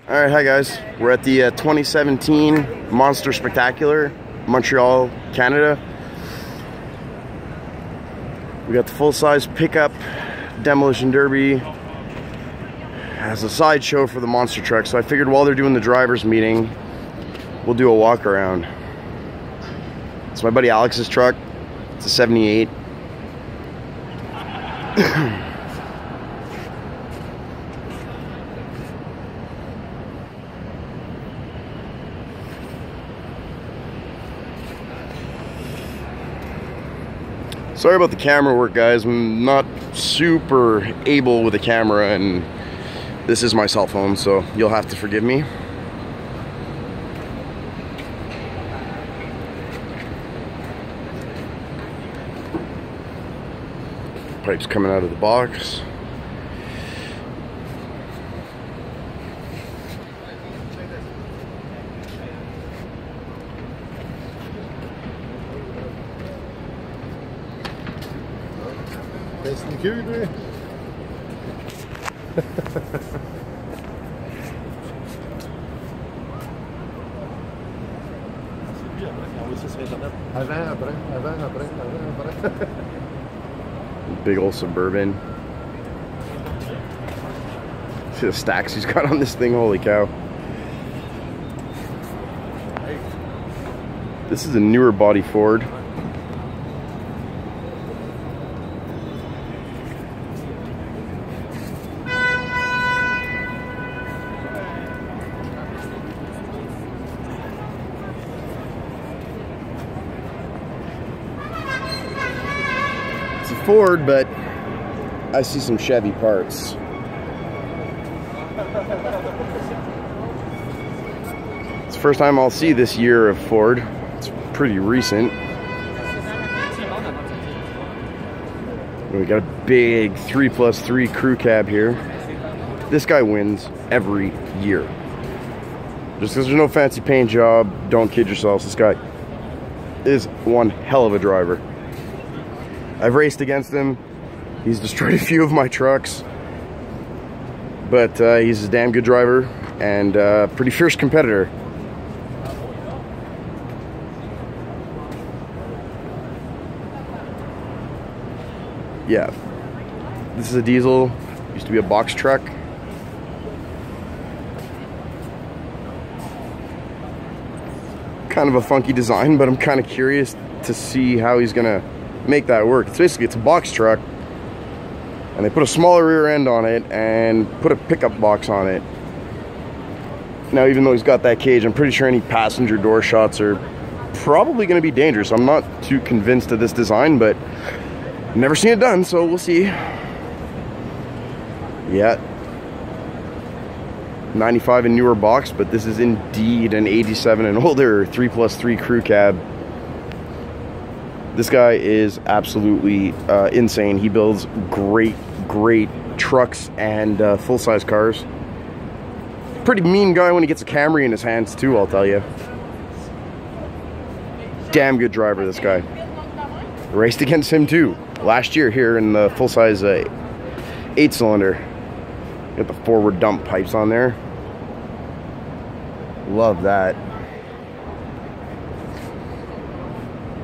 Alright, hi guys. We're at the 2017 Monster Spectacular, Montreal, Canada. We got the full-size pickup demolition derby as a sideshow for the monster truck. So I figured while they're doing the drivers meeting, we'll do a walk around. It's my buddy Alex's truck. It's a 78. Sorry about the camera work, guys. I'm not super able with a camera, and this is my cell phone, so you'll have to forgive me. Pipes coming out of the box. Best in queue, bro. Big old Suburban. See the stacks he's got on this thing, holy cow. This is a newer body Ford. Ford, but I see some Chevy parts. It's the first time I'll see this year of Ford. It's pretty recent. We got a big 3+3 crew cab here. This guy wins every year. Just because there's no fancy paint job, don't kid yourselves. This guy is one hell of a driver. I've raced against him. He's destroyed a few of my trucks, but he's a damn good driver and pretty fierce competitor. Yeah, this is a diesel. Used to be a box truck. Kind of a funky design, but I'm kind of curious to see how he's gonna make that work. It's a box truck, and they put a smaller rear end on it and put a pickup box on it. Now, even though he's got that cage, I'm pretty sure any passenger door shots are probably going to be dangerous. I'm not too convinced of this design, but I've never seen it done, so we'll see. Yeah, 95 and newer box, but this is indeed an 87 and older 3+3 crew cab. This guy is absolutely insane. He builds great trucks and full-size cars. Pretty mean guy when he gets a Camry in his hands too, I'll tell you. Damn good driver, this guy. Raced against him too last year here in the full-size 8-cylinder. Got the forward dump pipes on there. Love that.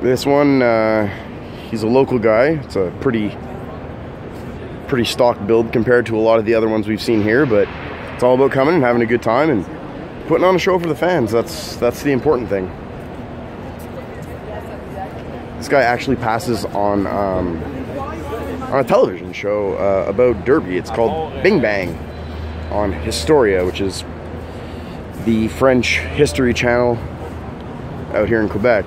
This one, he's a local guy. It's a pretty stock build compared to a lot of the other ones we've seen here, but it's all about coming and having a good time and putting on a show for the fans. That's the important thing. This guy actually passes on a television show about Derby. It's called Bing Bang on Historia, which is the French history channel out here in Quebec.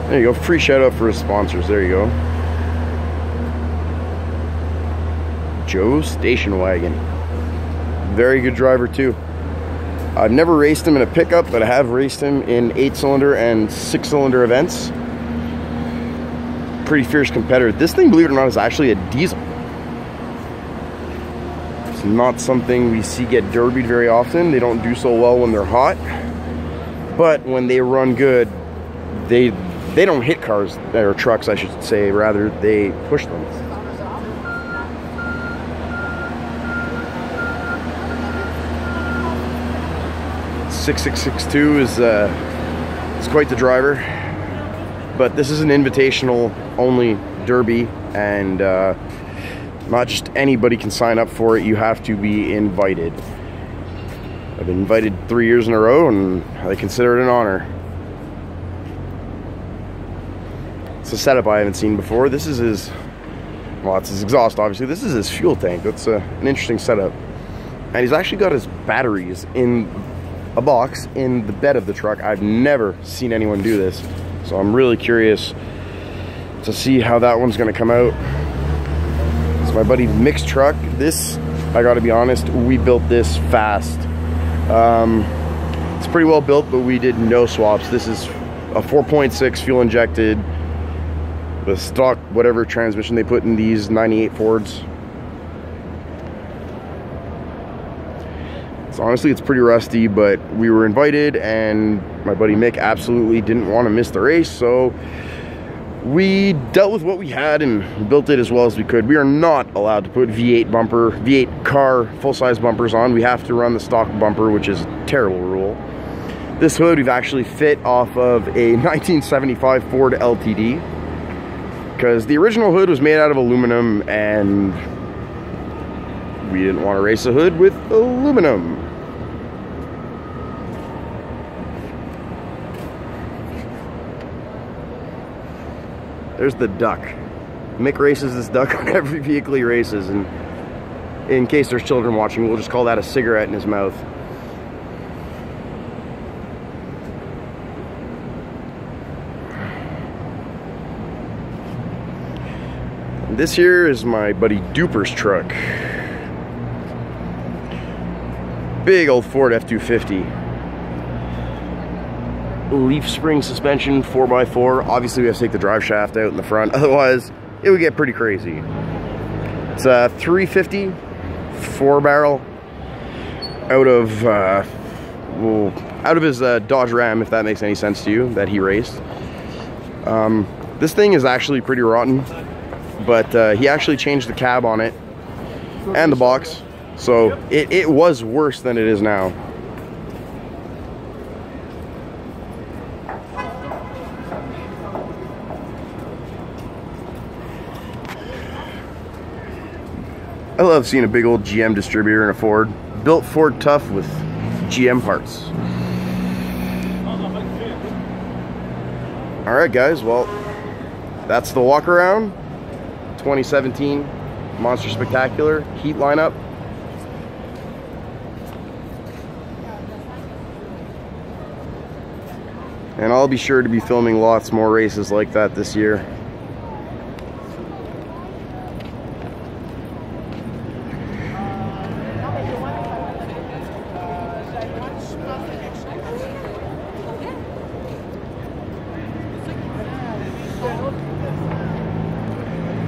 There you go, free shout out for his sponsors. There you go. Joe Station Wagon. Very good driver too. I've never raced him in a pickup, but I have raced him in 8-cylinder and 6-cylinder events. Pretty fierce competitor. This thing, believe it or not, is actually a diesel. It's not something we see get derbied very often. They don't do so well when they're hot, but when they run good, they don't hit cars, or trucks I should say, rather they push them. 6662 is quite the driver, but this is an invitational only derby, and not just anybody can sign up for it. You have to be invited. I've been invited 3 years in a row, and I consider it an honor. It's a setup I haven't seen before. This is his, well, it's his exhaust, obviously. This is his fuel tank. That's an interesting setup. And he's actually got his batteries in a box in the bed of the truck. I've never seen anyone do this, so I'm really curious to see how that one's gonna come out. It's my buddy Mick's truck. This, I gotta be honest, we built this fast. It's pretty well built, but we did no swaps. This is a 4.6 fuel injected, the stock whatever transmission they put in these 98 Fords. So honestly, it's pretty rusty, but we were invited, and my buddy Mick absolutely didn't want to miss the race, so we dealt with what we had and built it as well as we could. We are not allowed to put V8 car full-size bumpers on. We have to run the stock bumper, which is a terrible rule. This hood we've actually fit off of a 1975 Ford LTD, because the original hood was made out of aluminum, and we didn't want to race a hood with aluminum. There's the duck. Mick races this duck on every vehicle he races, and in case there's children watching, we'll just call that a cigarette in his mouth. And this here is my buddy Duper's truck. Big old Ford F-250. Leaf spring suspension, 4x4. Obviously we have to take the drive shaft out in the front, otherwise it would get pretty crazy. It's a 350 4-barrel out of his Dodge Ram, if that makes any sense to you, that he raced. This thing is actually pretty rotten, but he actually changed the cab on it and the box, so it was worse than it is now. I love seeing a big old GM distributor in a Ford. Built Ford tough with GM parts. Alright guys, well, that's the walk around 2017 Monster Spectacular heat lineup. And I'll be sure to be filming lots more races like that this year.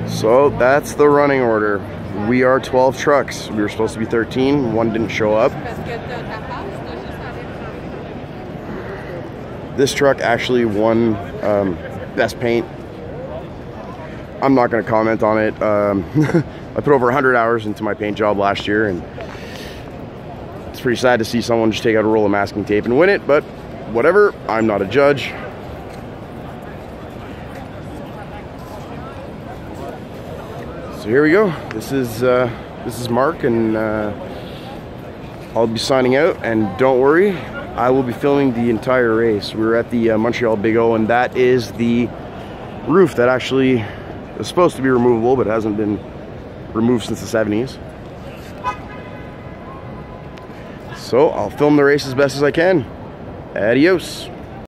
So that's the running order. We are 12 trucks. We were supposed to be 13. One didn't show up. This truck actually won best paint. I'm not going to comment on it. I put over 100 hours into my paint job last year, and it's pretty sad to see someone just take out a roll of masking tape and win it, but whatever. I'm not a judge. So here we go. This is Mark, and I'll be signing out. And don't worry, I will be filming the entire race. We were at the Montreal Big O, and that is the roof that actually is supposed to be removable, but hasn't been removed since the 70s. So I'll film the race as best as I can. Adios.